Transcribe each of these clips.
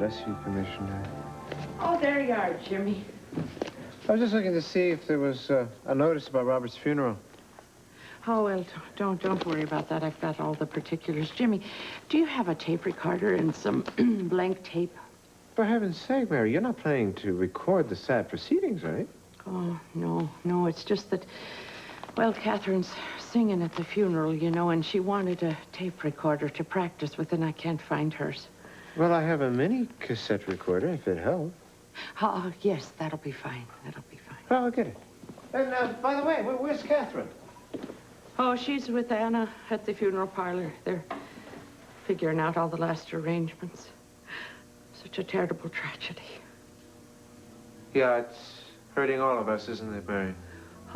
Bless you, Commissioner. Oh, there you are, Jimmy. I was just looking to see if there was a notice about Robert's funeral. Oh, well, don't worry about that. I've got all the particulars. Jimmy, do you have a tape recorder and some blank tape? For heaven's sake, Mary, you're not planning to record the sad proceedings, right? Oh, no. It's just that, well, Catherine's singing at the funeral, you know, and she wanted a tape recorder to practice with, and I can't find hers. Well, I have a mini cassette recorder, if it helps. Oh, yes, that'll be fine. That'll be fine. Well, I'll get it. And, by the way, where's Katherine? Oh, she's with Anna at the funeral parlor. They're figuring out all the last arrangements. Such a terrible tragedy. Yeah, it's hurting all of us, isn't it, Mary?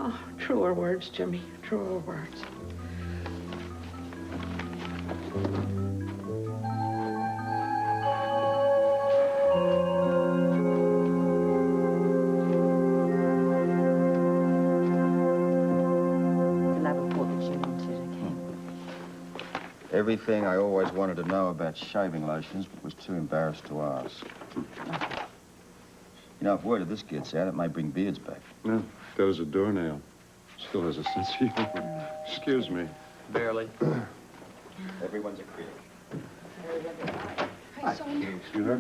Oh, truer words, Jimmy. Truer words. Everything I always wanted to know about shaving lotions, but was too embarrassed to ask. You know, if word of this gets out, it may bring beards back. No, that was a doornail. Still has a sense of humor. Excuse me. Barely. Everyone's a critic. Hi, Sonia. You her?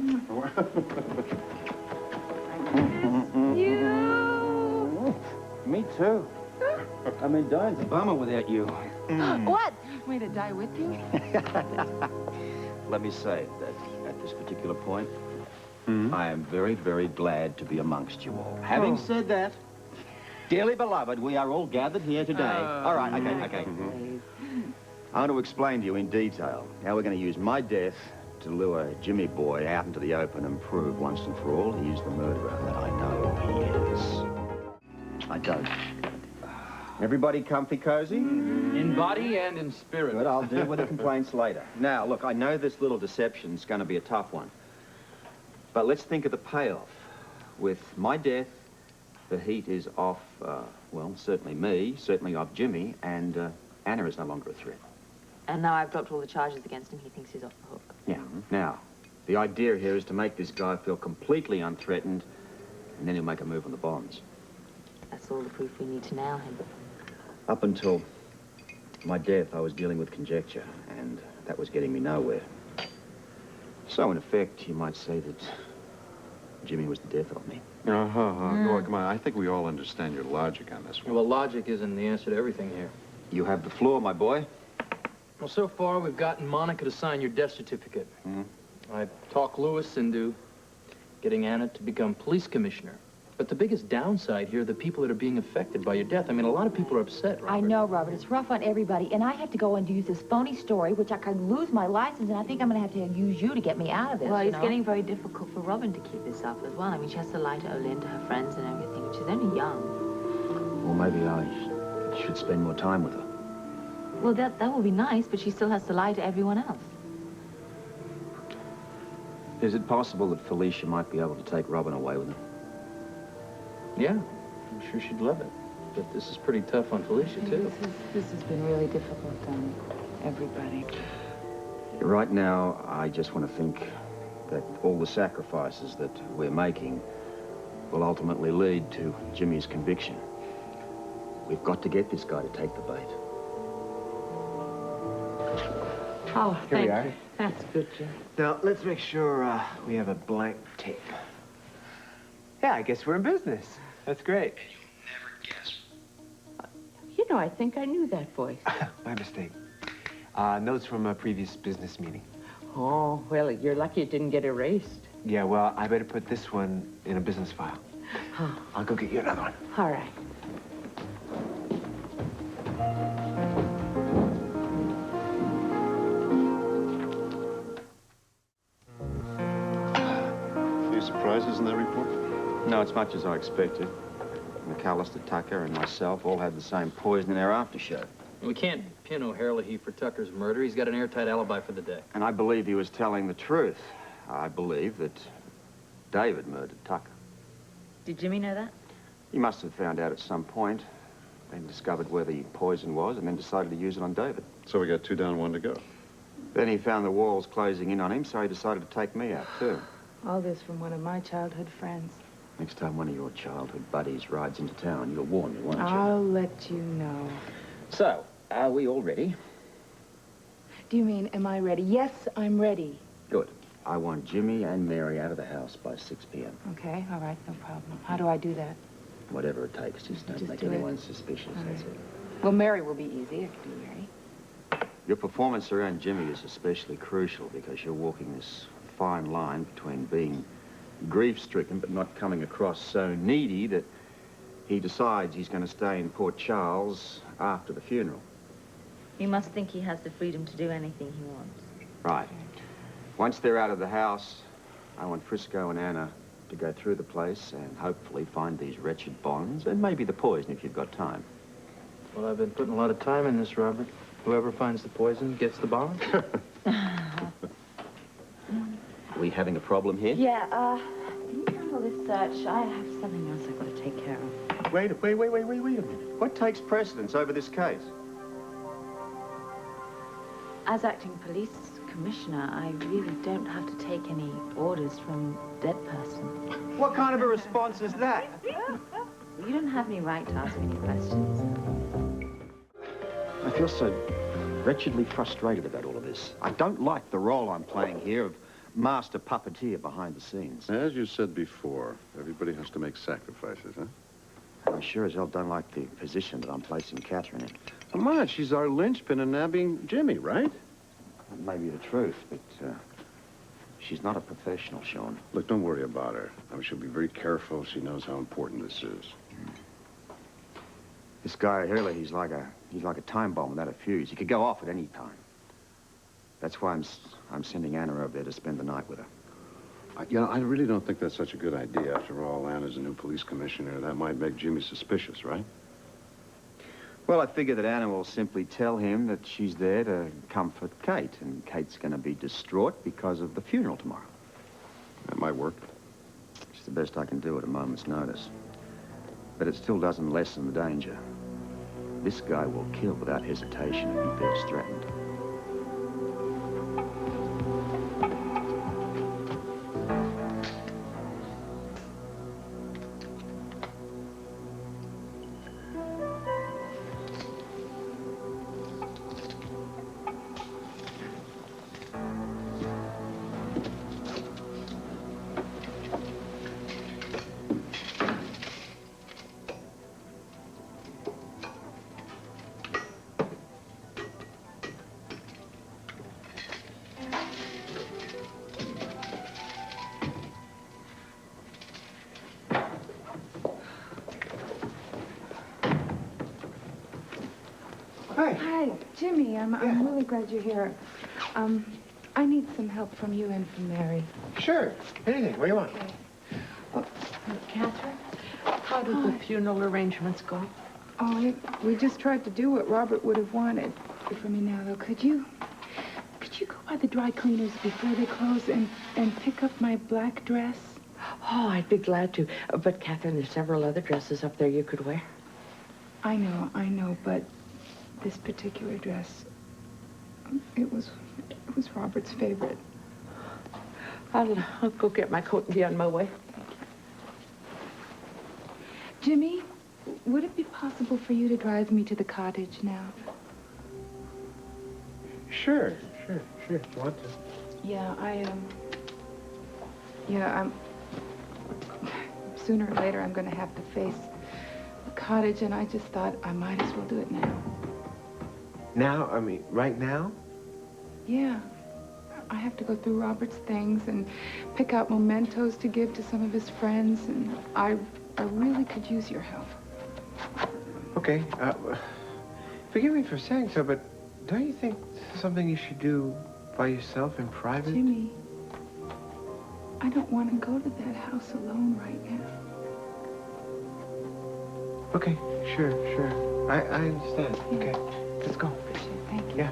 You! Me too. I mean, dying's a bummer without you. What? Me to die with you? Let me say that at this particular point, I am very, very glad to be amongst you all. Having said that, dearly beloved, we are all gathered here today. All right, okay. I want to explain to you in detail how we're going to use my death to lure Jimmy Boy out into the open and prove once and for all he's the murderer that I know he is. I don't. Everybody comfy, cozy? In body and in spirit. Good, I'll deal with the complaints later. Now, look, I know this little deception's going to be a tough one. But let's think of the payoff. With my death, the heat is off, well, certainly me, certainly off Jimmy, and Anna is no longer a threat. And now I've dropped all the charges against him. He thinks he's off the hook. Yeah. Now, the idea here is to make this guy feel completely unthreatened, and then he'll make a move on the bonds. That's all the proof we need to nail him. Up until my death, I was dealing with conjecture, and that was getting me nowhere. So, in effect, you might say that Jimmy was the death of me. Go on, come on. I think we all understand your logic on this one. Well, logic isn't the answer to everything here. You have the floor, my boy. Well, so far, we've gotten Monica to sign your death certificate. I talked Lewis into getting Anna to become police commissioner. But the biggest downside here are the people that are being affected by your death. I mean, a lot of people are upset, Robert. I know, Robert. It's rough on everybody. And I have to go and use this phony story, which I could lose my license, and I think I'm going to have to use you to get me out of this. Well, it's getting very difficult for Robin to keep this up as well. I mean, she has to lie to Olin, to her friends and everything. She's only young. Or maybe I should spend more time with her. Well, that would be nice, but she still has to lie to everyone else. Is it possible that Felicia might be able to take Robin away with her? Yeah, I'm sure she'd love it. But this is pretty tough on Felicia, too. This has been really difficult on everybody. Right now, I just want to think that all the sacrifices that we're making will ultimately lead to Jimmy's conviction. We've got to get this guy to take the bait. Oh, Here we are. thank you. That's good, Jim. Now, let's make sure we have a blank tape. Yeah, I guess we're in business. That's great. You know, I think I knew that voice. My mistake. Notes from a previous business meeting. Oh, well, you're lucky it didn't get erased. Yeah, well, I better put this one in a business file. Oh. I'll go get you another one. All right. Any surprises in that report? No, it's much as I expected. McAllister, Tucker, and myself all had the same poison in our aftershave. We can't pin O'Herlihy for Tucker's murder. He's got an airtight alibi for the day. And I believe he was telling the truth. I believe that David murdered Tucker. Did Jimmy know that? He must have found out at some point, then discovered where the poison was, and then decided to use it on David. So we got 2 down, 1 to go. Then he found the walls closing in on him, so he decided to take me out, too. All this from one of my childhood friends. Next time one of your childhood buddies rides into town, you'll warn me, won't you? I'll let you know. So, are we all ready? Do you mean, am I ready? Yes, I'm ready. Good. I want Jimmy and Mary out of the house by 6 p.m. Okay, all right, no problem. How do I do that? Whatever it takes, just don't make do it. anyone suspicious, that's it. Well, Mary will be easy. I can do Mary. Your performance around Jimmy is especially crucial because you're walking this fine line between being grief-stricken but not coming across so needy that he decides he's going to stay in Port Charles after the funeral. You must think he has the freedom to do anything he wants. Right. Once they're out of the house, I want Frisco and Anna to go through the place and hopefully find these wretched bonds and maybe the poison if you've got time. Well, I've been putting a lot of time in this, Robert. Whoever finds the poison gets the bond. Are we having a problem here? Yeah, can you handle this search? I have something else I've got to take care of. Wait a minute. What takes precedence over this case? As acting police commissioner, I really don't have to take any orders from dead person. What kind of a response is that? You don't have any right to ask me any questions. I feel so wretchedly frustrated about all of this. I don't like the role I'm playing here of master puppeteer behind the scenes. As you said before, everybody has to make sacrifices, huh? I sure as hell don't like the position that I'm placing Katherine in. Come on, she's our linchpin in nabbing Jimmy, right? That may be the truth, but she's not a professional, Sean. Look, don't worry about her. I mean, she'll be very careful. She knows how important this is. This guy Hurley, he's like a time bomb without a fuse. He could go off at any time. That's why I'm sending Anna over there to spend the night with her. I really don't think that's such a good idea. After all, Anna's a new police commissioner. That might make Jimmy suspicious, right? Well, I figure that Anna will simply tell him that she's there to comfort Kate, and Kate's going to be distraught because of the funeral tomorrow. That might work. It's the best I can do at a moment's notice. But it still doesn't lessen the danger. This guy will kill without hesitation if he feels threatened. Hi, Jimmy. I'm really glad you're here. I need some help from you and from Mary. Sure. Anything. What do you want? Catherine, how did the funeral arrangements go? Oh, we just tried to do what Robert would have wanted for me now, though. Could you go by the dry cleaners before they close and pick up my black dress? Oh, I'd be glad to. But, Catherine, there's several other dresses up there you could wear. I know, but this particular dress, it was Robert's favorite. I'll go get my coat and be on my way. Jimmy, would it be possible for you to drive me to the cottage now? Sure. You want to? Yeah, I'm... Sooner or later, I'm going to have to face the cottage, and I just thought I might as well do it now. Now? I mean, right now? Yeah. I have to go through Robert's things and pick out mementos to give to some of his friends, and I really could use your help. Okay. Forgive me for saying so, but don't you think something you should do by yourself in private? Jimmy, I don't want to go to that house alone right now. Okay, sure. I understand. Yeah. Okay, let's go. Appreciate it. Thank you. Yeah.